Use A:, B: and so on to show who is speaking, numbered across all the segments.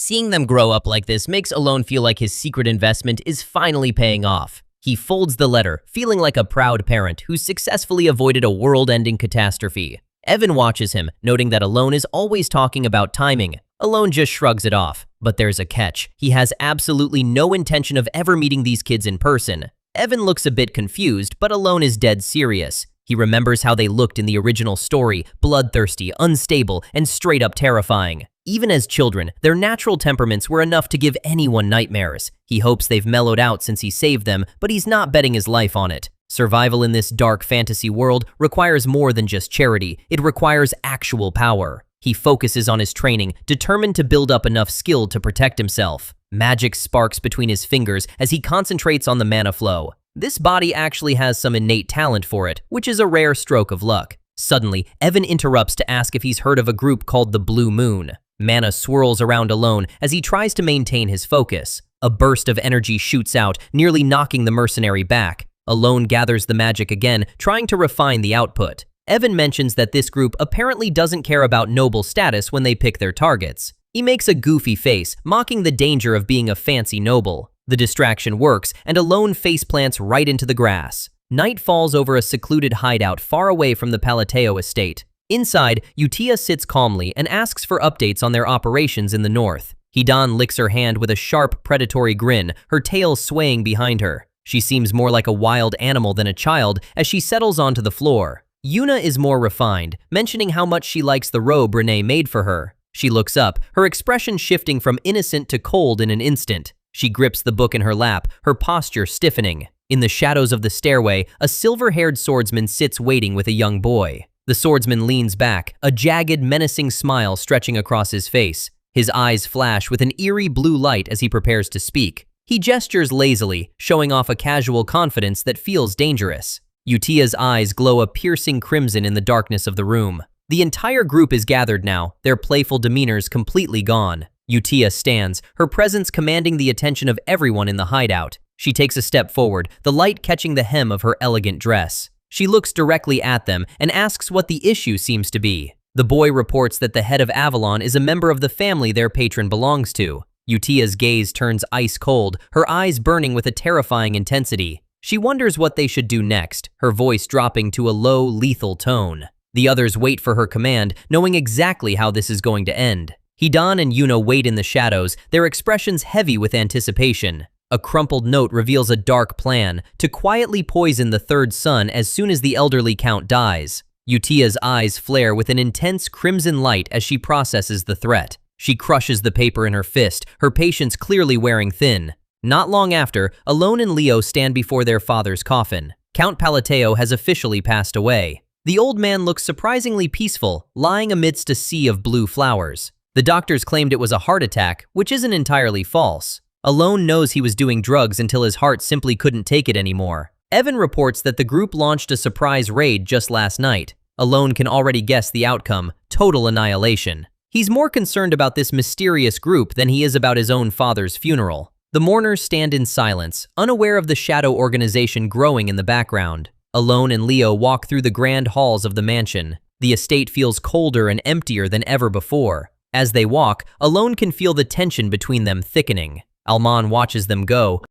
A: Seeing them grow up like this makes Allon feel like his secret investment is finally paying off. He folds the letter, feeling like a proud parent who successfully avoided a world-ending catastrophe. Evan watches him, noting that Allon is always talking about timing. Allon just shrugs it off. But there's a catch. He has absolutely no intention of ever meeting these kids in person. Evan looks a bit confused, but Allon is dead serious. He remembers how they looked in the original story, bloodthirsty, unstable, and straight up terrifying. Even as children, their natural temperaments were enough to give anyone nightmares. He hopes they've mellowed out since he saved them, but he's not betting his life on it. Survival in this dark fantasy world requires more than just charity. It requires actual power. He focuses on his training, determined to build up enough skill to protect himself. Magic sparks between his fingers as he concentrates on the mana flow. This body actually has some innate talent for it, which is a rare stroke of luck. Suddenly, Evan interrupts to ask if he's heard of a group called the Blue Moon. Mana swirls around Allon as he tries to maintain his focus. A burst of energy shoots out, nearly knocking the mercenary back. Allon gathers the magic again, trying to refine the output. Evan mentions that this group apparently doesn't care about noble status when they pick their targets. He makes a goofy face, mocking the danger of being a fancy noble. The distraction works, and Allon faceplants right into the grass. Night falls over a secluded hideout far away from the Palateo estate. Inside, Utia sits calmly and asks for updates on their operations in the north. Hidan licks her hand with a sharp, predatory grin, her tail swaying behind her. She seems more like a wild animal than a child as she settles onto the floor. Yuna is more refined, mentioning how much she likes the robe Renee made for her. She looks up, her expression shifting from innocent to cold in an instant. She grips the book in her lap, her posture stiffening. In the shadows of the stairway, a silver-haired swordsman sits waiting with a young boy. The swordsman leans back, a jagged, menacing smile stretching across his face. His eyes flash with an eerie blue light as he prepares to speak. He gestures lazily, showing off a casual confidence that feels dangerous. Utia's eyes glow a piercing crimson in the darkness of the room. The entire group is gathered now, their playful demeanors completely gone. Utia stands, her presence commanding the attention of everyone in the hideout. She takes a step forward, the light catching the hem of her elegant dress. She looks directly at them and asks what the issue seems to be. The boy reports that the head of Avalon is a member of the family their patron belongs to. Utia's gaze turns ice cold, her eyes burning with a terrifying intensity. She wonders what they should do next, her voice dropping to a low, lethal tone. The others wait for her command, knowing exactly how this is going to end. Hidan and Yuna wait in the shadows, their expressions heavy with anticipation. A crumpled note reveals a dark plan to quietly poison the third son as soon as the elderly count dies. Utia's eyes flare with an intense crimson light as she processes the threat. She crushes the paper in her fist, her patience clearly wearing thin. Not long after, Allon and Leo stand before their father's coffin. Count Palateo has officially passed away. The old man looks surprisingly peaceful, lying amidst a sea of blue flowers. The doctors claimed it was a heart attack, which isn't entirely false. Allon knows he was doing drugs until his heart simply couldn't take it anymore. Evan reports that the group launched a surprise raid just last night. Allon can already guess the outcome: total annihilation. He's more concerned about this mysterious group than he is about his own father's funeral. The mourners stand in silence, unaware of the shadow organization growing in the background. Allon and Leo walk through the grand halls of the mansion. The estate feels colder and emptier than ever before. As they walk, Allon can feel the tension between them thickening. Alman watches them go,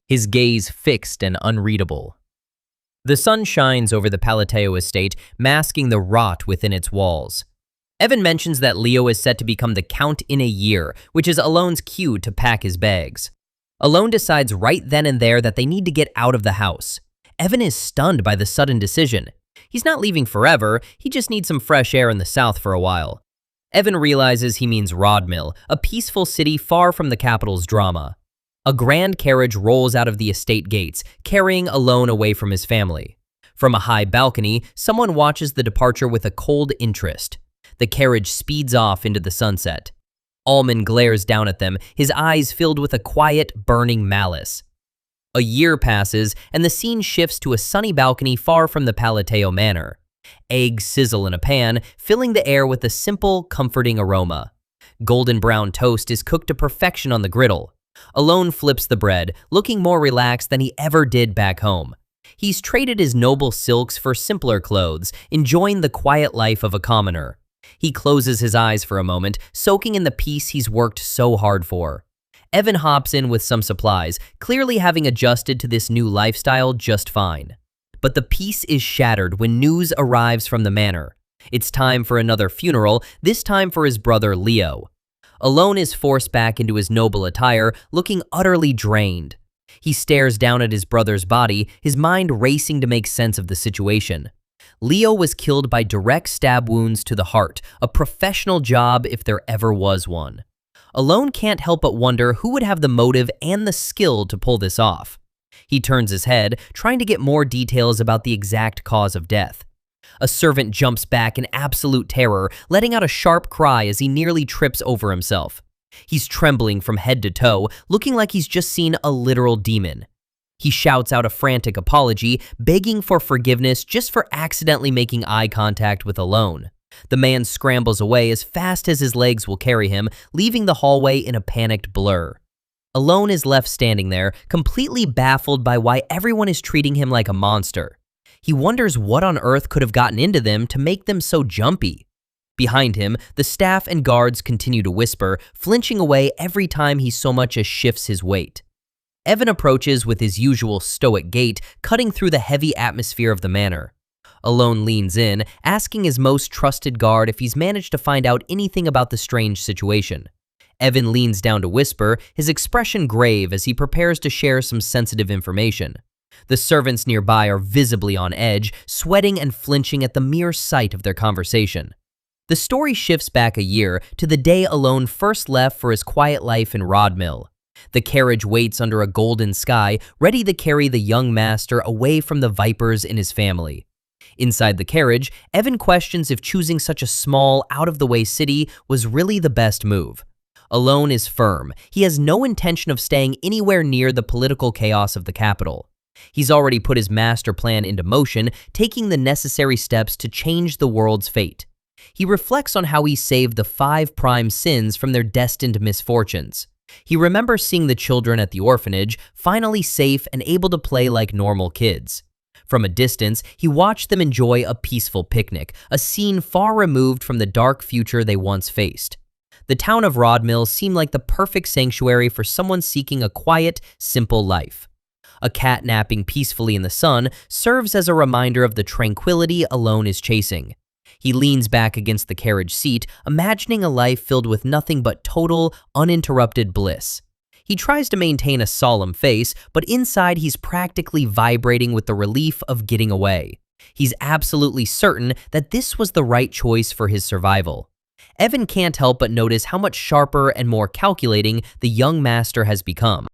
A: his gaze fixed and unreadable. The sun shines over the Palateo estate, masking the rot within its walls. Evan mentions that Leo is set to become the Count in a year, which is Allon's cue to pack his bags. Allon decides right then and there that they need to get out of the house. Evan is stunned by the sudden decision. He's not leaving forever, he just needs some fresh air in the south for a while. Evan realizes he means Rodmill, a peaceful city far from the capital's drama. A grand carriage rolls out of the estate gates, carrying Allon away from his family. From a high balcony, someone watches the departure with a cold interest. The carriage speeds off into the sunset. Allman glares down at them, his eyes filled with a quiet, burning malice. A year passes, and the scene shifts to a sunny balcony far from the Palateo Manor. Eggs sizzle in a pan, filling the air with a simple, comforting aroma. Golden brown toast is cooked to perfection on the griddle. Allon flips the bread, looking more relaxed than he ever did back home. He's traded his noble silks for simpler clothes, enjoying the quiet life of a commoner. He closes his eyes for a moment, soaking in the peace he's worked so hard for. Evan hops in with some supplies, clearly having adjusted to this new lifestyle just fine. But the peace is shattered when news arrives from the manor. It's time for another funeral, this time for his brother Leo. Allon is forced back into his noble attire, looking utterly drained. He stares down at his brother's body, his mind racing to make sense of the situation. Leo was killed by direct stab wounds to the heart, a professional job if there ever was one. Allon can't help but wonder who would have the motive and the skill to pull this off. He turns his head, trying to get more details about the exact cause of death. A servant jumps back in absolute terror, letting out a sharp cry as he nearly trips over himself. He's trembling from head to toe, looking like he's just seen a literal demon. He shouts out a frantic apology, begging for forgiveness just for accidentally making eye contact with Allon. The man scrambles away as fast as his legs will carry him, leaving the hallway in a panicked blur. Allon is left standing there, completely baffled by why everyone is treating him like a monster. He wonders what on earth could have gotten into them to make them so jumpy. Behind him, the staff and guards continue to whisper, flinching away every time he so much as shifts his weight. Evan approaches with his usual stoic gait, cutting through the heavy atmosphere of the manor. Allon leans in, asking his most trusted guard if he's managed to find out anything about the strange situation. Evan leans down to whisper, his expression grave as he prepares to share some sensitive information. The servants nearby are visibly on edge, sweating and flinching at the mere sight of their conversation. The story shifts back a year to the day Allon first left for his quiet life in Rodmill. The carriage waits under a golden sky, ready to carry the young master away from the vipers in his family. Inside the carriage, Evan questions if choosing such a small, out-of-the-way city was really the best move. Allon is firm. He has no intention of staying anywhere near the political chaos of the capital. He's already put his master plan into motion, taking the necessary steps to change the world's fate. He reflects on how he saved the 5 prime sins from their destined misfortunes. He remembers seeing the children at the orphanage, finally safe and able to play like normal kids. From a distance, he watched them enjoy a peaceful picnic, a scene far removed from the dark future they once faced. The town of Rodmill seemed like the perfect sanctuary for someone seeking a quiet, simple life. A cat napping peacefully in the sun serves as a reminder of the tranquility Allon is chasing. He leans back against the carriage seat, imagining a life filled with nothing but total, uninterrupted bliss. He tries to maintain a solemn face, but inside he's practically vibrating with the relief of getting away. He's absolutely certain that this was the right choice for his survival. Evan can't help but notice how much sharper and more calculating the young master has become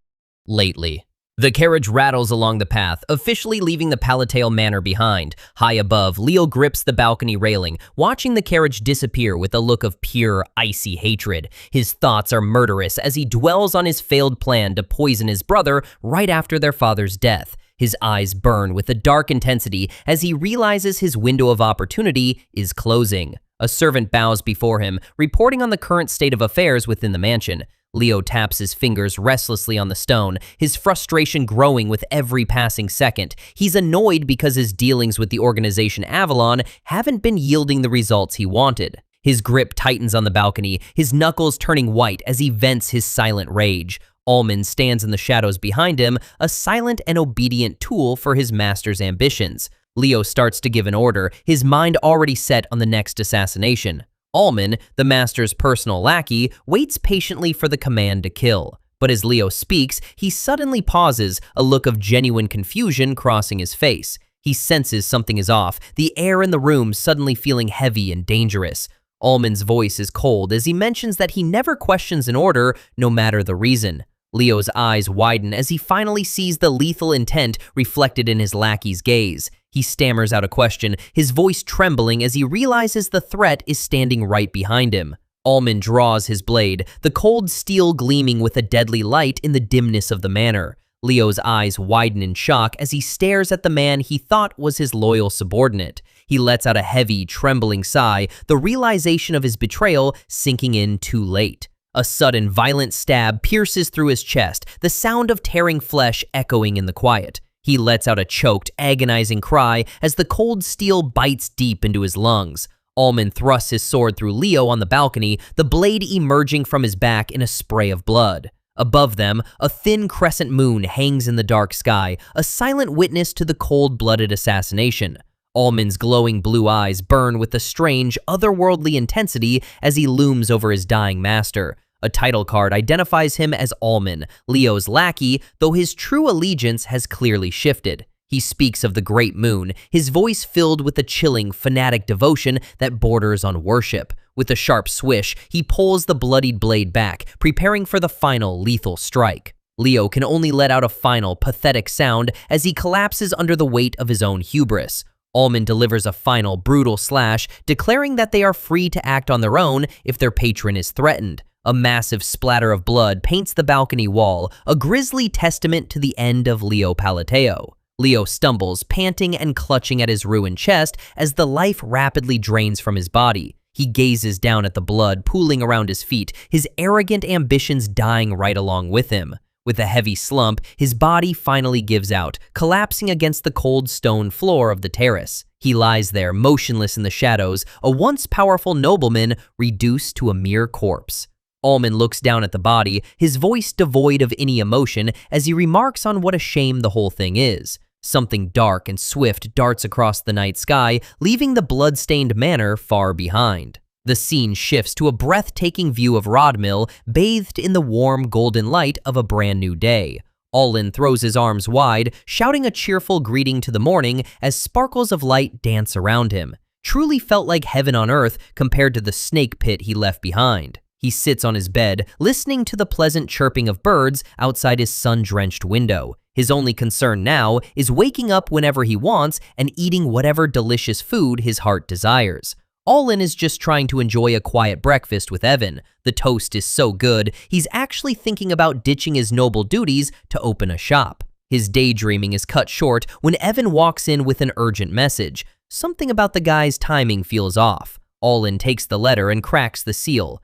A: lately. The carriage rattles along the path, officially leaving the Palateo manor behind. High above, Leo grips the balcony railing, watching the carriage disappear with a look of pure, icy hatred. His thoughts are murderous as he dwells on his failed plan to poison his brother right after their father's death. His eyes burn with a dark intensity as he realizes his window of opportunity is closing. A servant bows before him, reporting on the current state of affairs within the mansion. Leo taps his fingers restlessly on the stone, his frustration growing with every passing second. He's annoyed because his dealings with the organization Avalon haven't been yielding the results he wanted. His grip tightens on the balcony, his knuckles turning white as he vents his silent rage. Allman stands in the shadows behind him, a silent and obedient tool for his master's ambitions. Leo starts to give an order, his mind already set on the next assassination. Allman, the master's personal lackey, waits patiently for the command to kill. But as Leo speaks, he suddenly pauses, a look of genuine confusion crossing his face. He senses something is off, the air in the room suddenly feeling heavy and dangerous. Allman's voice is cold as he mentions that he never questions an order, no matter the reason. Leo's eyes widen as he finally sees the lethal intent reflected in his lackey's gaze. He stammers out a question, his voice trembling as he realizes the threat is standing right behind him. Allman draws his blade, the cold steel gleaming with a deadly light in the dimness of the manor. Leo's eyes widen in shock as he stares at the man he thought was his loyal subordinate. He lets out a heavy, trembling sigh, the realization of his betrayal sinking in too late. A sudden, violent stab pierces through his chest, the sound of tearing flesh echoing in the quiet. He lets out a choked, agonizing cry as the cold steel bites deep into his lungs. Allman thrusts his sword through Leo on the balcony, the blade emerging from his back in a spray of blood. Above them, a thin crescent moon hangs in the dark sky, a silent witness to the cold-blooded assassination. Allman's glowing blue eyes burn with a strange, otherworldly intensity as he looms over his dying master. A title card identifies him as Allman, Leo's lackey, though his true allegiance has clearly shifted. He speaks of the great moon, his voice filled with a chilling, fanatic devotion that borders on worship. With a sharp swish, he pulls the bloodied blade back, preparing for the final lethal strike. Leo can only let out a final, pathetic sound as he collapses under the weight of his own hubris. Allman delivers a final, brutal slash, declaring that they are free to act on their own if their patron is threatened. A massive splatter of blood paints the balcony wall, a grisly testament to the end of Allon Palateo. Leo stumbles, panting and clutching at his ruined chest as the life rapidly drains from his body. He gazes down at the blood pooling around his feet, his arrogant ambitions dying right along with him. With a heavy slump, his body finally gives out, collapsing against the cold stone floor of the terrace. He lies there, motionless in the shadows, a once powerful nobleman reduced to a mere corpse. Allman looks down at the body, his voice devoid of any emotion as he remarks on what a shame the whole thing is. Something dark and swift darts across the night sky, leaving the blood-stained manor far behind. The scene shifts to a breathtaking view of Rodmill, bathed in the warm golden light of a brand new day. Allon throws his arms wide, shouting a cheerful greeting to the morning as sparkles of light dance around him. Truly felt like heaven on earth compared to the snake pit he left behind. He sits on his bed, listening to the pleasant chirping of birds outside his sun-drenched window. His only concern now is waking up whenever he wants and eating whatever delicious food his heart desires. Allon is just trying to enjoy a quiet breakfast with Evan. The toast is so good, he's actually thinking about ditching his noble duties to open a shop. His daydreaming is cut short when Evan walks in with an urgent message. Something about the guy's timing feels off. Allon takes the letter and cracks the seal.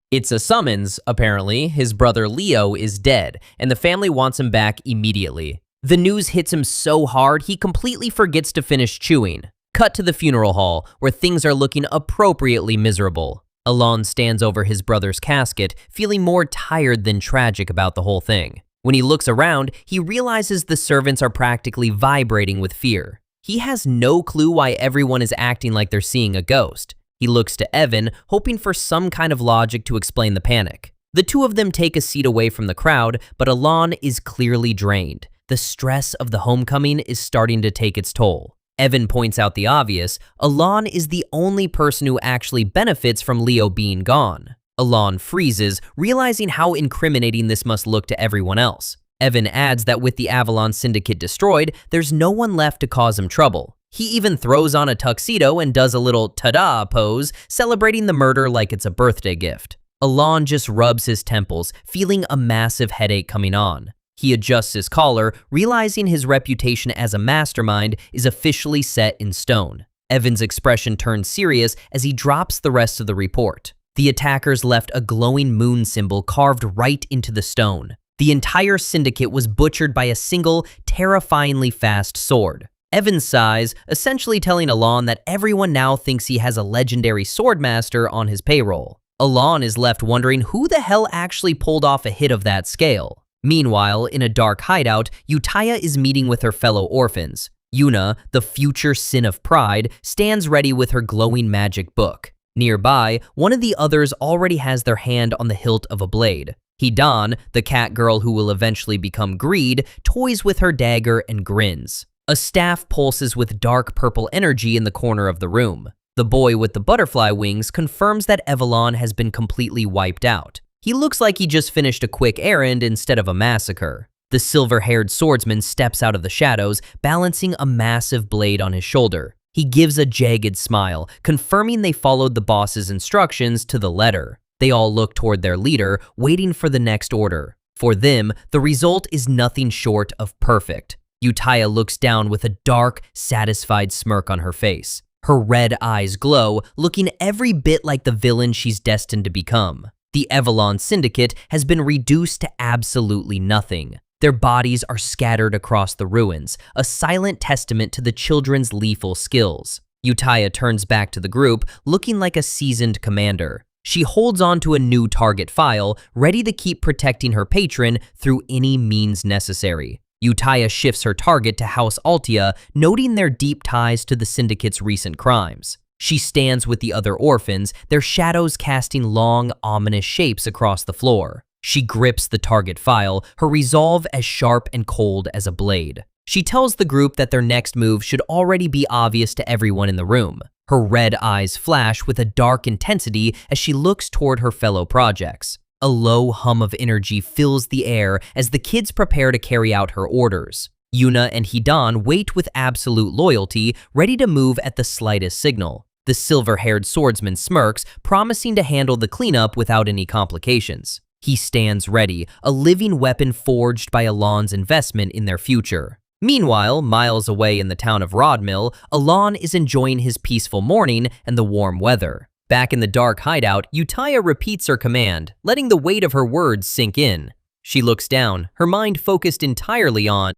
A: It's a summons, apparently. His brother Leo is dead, and the family wants him back immediately. The news hits him so hard, he completely forgets to finish chewing. Cut to the funeral hall, where things are looking appropriately miserable. Allon stands over his brother's casket, feeling more tired than tragic about the whole thing. When he looks around, he realizes the servants are practically vibrating with fear. He has no clue why everyone is acting like they're seeing a ghost. He looks to Evan, hoping for some kind of logic to explain the panic. The two of them take a seat away from the crowd, but Allon is clearly drained. The stress of the homecoming is starting to take its toll. Evan points out the obvious. Allon is the only person who actually benefits from Leo being gone. Allon freezes, realizing how incriminating this must look to everyone else. Evan adds that with the Avalon Syndicate destroyed, there's no one left to cause him trouble. He even throws on a tuxedo and does a little ta-da pose, celebrating the murder like it's a birthday gift. Allon just rubs his temples, feeling a massive headache coming on. He adjusts his collar, realizing his reputation as a mastermind is officially set in stone. Evan's expression turns serious as he drops the rest of the report. The attackers left a glowing moon symbol carved right into the stone. The entire syndicate was butchered by a single, terrifyingly fast sword. Evan sighs, essentially telling Allon that everyone now thinks he has a legendary swordmaster on his payroll. Allon is left wondering who the hell actually pulled off a hit of that scale. Meanwhile, in a dark hideout, Utaya is meeting with her fellow orphans. Yuna, the future sin of pride, stands ready with her glowing magic book. Nearby, one of the others already has their hand on the hilt of a blade. Hidan, the cat girl who will eventually become Greed, toys with her dagger and grins. A staff pulses with dark purple energy in the corner of the room. The boy with the butterfly wings confirms that Evalon has been completely wiped out. He looks like he just finished a quick errand instead of a massacre. The silver-haired swordsman steps out of the shadows, balancing a massive blade on his shoulder. He gives a jagged smile, confirming they followed the boss's instructions to the letter. They all look toward their leader, waiting for the next order. For them, the result is nothing short of perfect. Utaya looks down with a dark, satisfied smirk on her face. Her red eyes glow, looking every bit like the villain she's destined to become. The Avalon Syndicate has been reduced to absolutely nothing. Their bodies are scattered across the ruins, a silent testament to the children's lethal skills. Utaya turns back to the group, looking like a seasoned commander. She holds on to a new target file, ready to keep protecting her patron through any means necessary. Utaya shifts her target to House Altea, noting their deep ties to the Syndicate's recent crimes. She stands with the other orphans, their shadows casting long, ominous shapes across the floor. She grips the target file, her resolve as sharp and cold as a blade. She tells the group that their next move should already be obvious to everyone in the room. Her red eyes flash with a dark intensity as she looks toward her fellow projects. A low hum of energy fills the air as the kids prepare to carry out her orders. Yuna and Hidan wait with absolute loyalty, ready to move at the slightest signal. The silver-haired swordsman smirks, promising to handle the cleanup without any complications. He stands ready, a living weapon forged by Allon's investment in their future. Meanwhile, miles away in the town of Rodmill, Allon is enjoying his peaceful morning and the warm weather. Back in the dark hideout, Utaya repeats her command, letting the weight of her words sink in. She looks down, her mind focused entirely on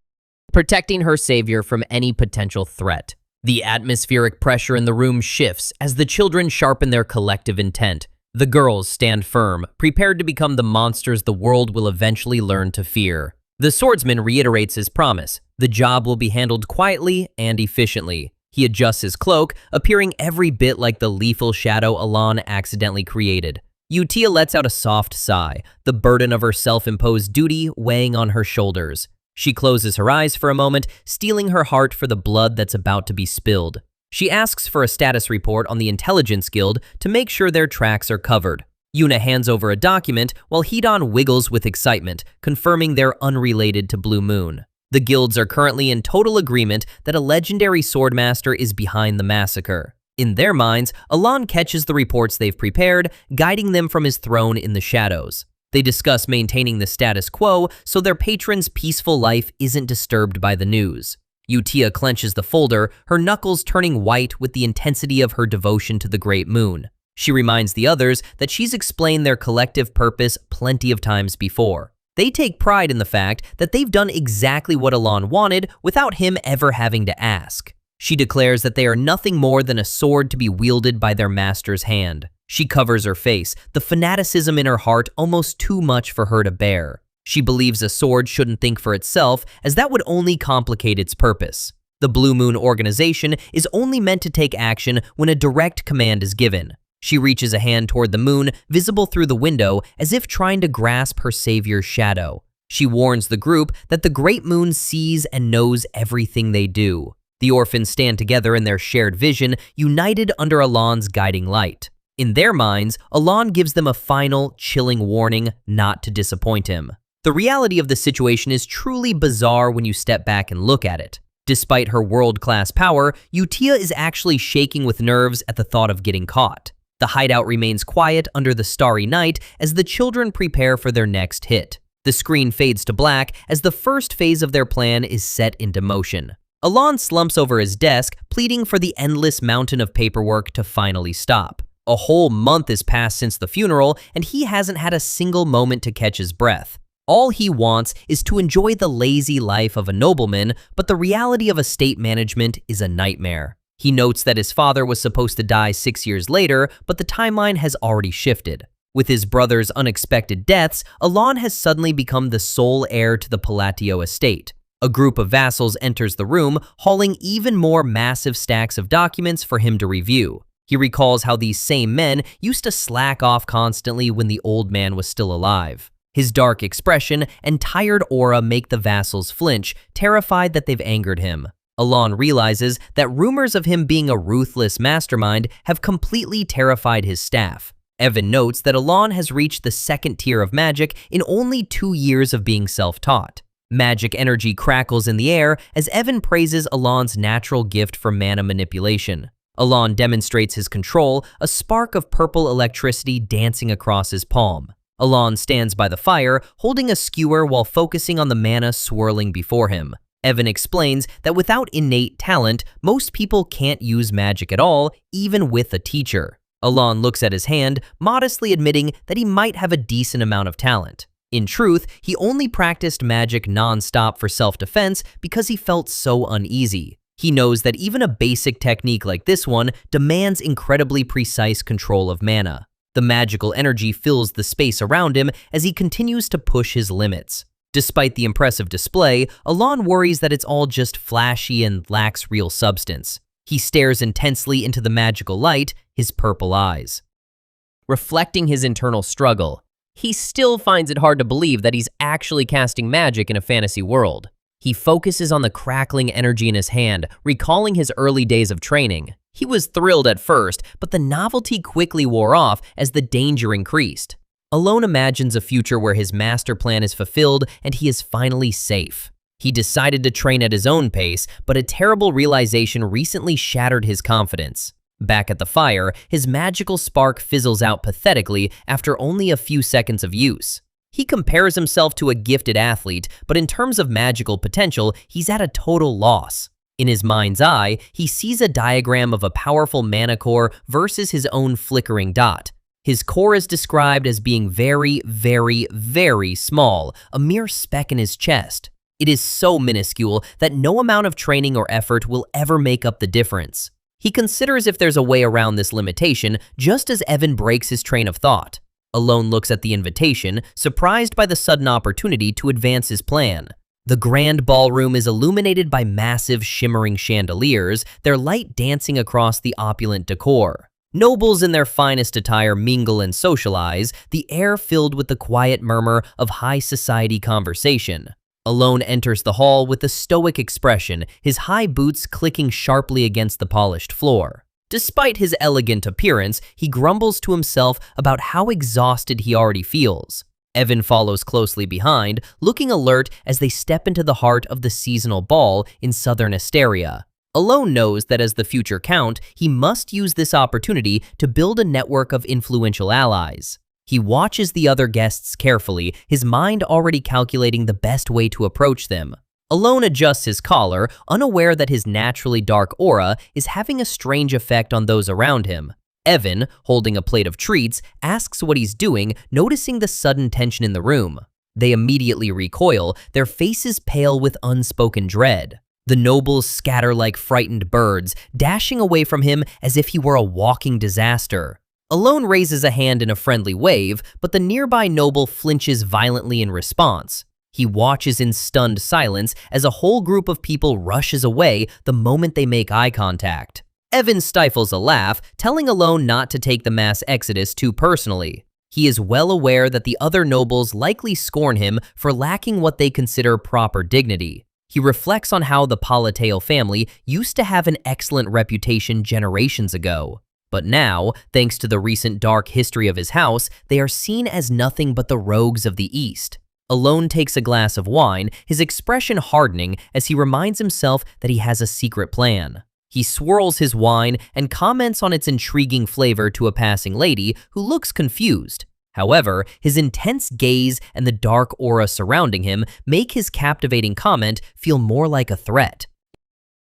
A: protecting her savior from any potential threat. The atmospheric pressure in the room shifts as the children sharpen their collective intent. The girls stand firm, prepared to become the monsters the world will eventually learn to fear. The swordsman reiterates his promise. The job will be handled quietly and efficiently. He adjusts his cloak, appearing every bit like the lethal shadow Allon accidentally created. Utia lets out a soft sigh, the burden of her self-imposed duty weighing on her shoulders. She closes her eyes for a moment, steeling her heart for the blood that's about to be spilled. She asks for a status report on the Intelligence Guild to make sure their tracks are covered. Yuna hands over a document while Hidan wiggles with excitement, confirming they're unrelated to Blue Moon. The guilds are currently in total agreement that a legendary swordmaster is behind the massacre. In their minds, Allon catches the reports they've prepared, guiding them from his throne in the shadows. They discuss maintaining the status quo so their patron's peaceful life isn't disturbed by the news. Utia clenches the folder, her knuckles turning white with the intensity of her devotion to the Great Moon. She reminds the others that she's explained their collective purpose plenty of times before. They take pride in the fact that they've done exactly what Allon wanted without him ever having to ask. She declares that they are nothing more than a sword to be wielded by their master's hand. She covers her face, the fanaticism in her heart almost too much for her to bear. She believes a sword shouldn't think for itself, as that would only complicate its purpose. The Blue Moon organization is only meant to take action when a direct command is given. She reaches a hand toward the moon, visible through the window, as if trying to grasp her savior's shadow. She warns the group that the Great Moon sees and knows everything they do. The orphans stand together in their shared vision, united under Allon's guiding light. In their minds, Allon gives them a final, chilling warning not to disappoint him. The reality of the situation is truly bizarre when you step back and look at it. Despite her world-class power, Utia is actually shaking with nerves at the thought of getting caught. The hideout remains quiet under the starry night as the children prepare for their next hit. The screen fades to black as the first phase of their plan is set into motion. Allon slumps over his desk, pleading for the endless mountain of paperwork to finally stop. A whole month has passed since the funeral, and he hasn't had a single moment to catch his breath. All he wants is to enjoy the lazy life of a nobleman, but the reality of estate management is a nightmare. He notes that his father was supposed to die 6 years later, but the timeline has already shifted. With his brother's unexpected deaths, Allon has suddenly become the sole heir to the Palateo estate. A group of vassals enters the room, hauling even more massive stacks of documents for him to review. He recalls how these same men used to slack off constantly when the old man was still alive. His dark expression and tired aura make the vassals flinch, terrified that they've angered him. Allon realizes that rumors of him being a ruthless mastermind have completely terrified his staff. Evan notes that Allon has reached the second tier of magic in only 2 years of being self-taught. Magic energy crackles in the air as Evan praises Allon's natural gift for mana manipulation. Allon demonstrates his control, a spark of purple electricity dancing across his palm. Allon stands by the fire, holding a skewer while focusing on the mana swirling before him. Evan explains that without innate talent, most people can't use magic at all, even with a teacher. Allon looks at his hand, modestly admitting that he might have a decent amount of talent. In truth, he only practiced magic non-stop for self-defense because he felt so uneasy. He knows that even a basic technique like this one demands incredibly precise control of mana. The magical energy fills the space around him as he continues to push his limits. Despite the impressive display, Allon worries that it's all just flashy and lacks real substance. He stares intensely into the magical light, his purple eyes. Reflecting his internal struggle, he still finds it hard to believe that he's actually casting magic in a fantasy world. He focuses on the crackling energy in his hand, recalling his early days of training. He was thrilled at first, but the novelty quickly wore off as the danger increased. Allon imagines a future where his master plan is fulfilled and he is finally safe. He decided to train at his own pace, but a terrible realization recently shattered his confidence. Back at the fire, his magical spark fizzles out pathetically after only a few seconds of use. He compares himself to a gifted athlete, but in terms of magical potential, he's at a total loss. In his mind's eye, he sees a diagram of a powerful mana core versus his own flickering dot. His core is described as being very, very, very small, a mere speck in his chest. It is so minuscule that no amount of training or effort will ever make up the difference. He considers if there's a way around this limitation, just as Evan breaks his train of thought. Allon looks at the invitation, surprised by the sudden opportunity to advance his plan. The grand ballroom is illuminated by massive, shimmering chandeliers, their light dancing across the opulent decor. Nobles in their finest attire mingle and socialize, the air filled with the quiet murmur of high society conversation. Allon enters the hall with a stoic expression, his high boots clicking sharply against the polished floor. Despite his elegant appearance, he grumbles to himself about how exhausted he already feels. Evan follows closely behind, looking alert as they step into the heart of the seasonal ball in southern Asteria. Allon knows that as the future count, he must use this opportunity to build a network of influential allies. He watches the other guests carefully, his mind already calculating the best way to approach them. Allon adjusts his collar, unaware that his naturally dark aura is having a strange effect on those around him. Evan, holding a plate of treats, asks what he's doing, noticing the sudden tension in the room. They immediately recoil, their faces pale with unspoken dread. The nobles scatter like frightened birds, dashing away from him as if he were a walking disaster. Allon raises a hand in a friendly wave, but the nearby noble flinches violently in response. He watches in stunned silence as a whole group of people rushes away the moment they make eye contact. Evan stifles a laugh, telling Allon not to take the mass exodus too personally. He is well aware that the other nobles likely scorn him for lacking what they consider proper dignity. He reflects on how the Palateo family used to have an excellent reputation generations ago. But now, thanks to the recent dark history of his house, they are seen as nothing but the rogues of the East. Allon takes a glass of wine, his expression hardening as he reminds himself that he has a secret plan. He swirls his wine and comments on its intriguing flavor to a passing lady who looks confused. However, his intense gaze and the dark aura surrounding him make his captivating comment feel more like a threat.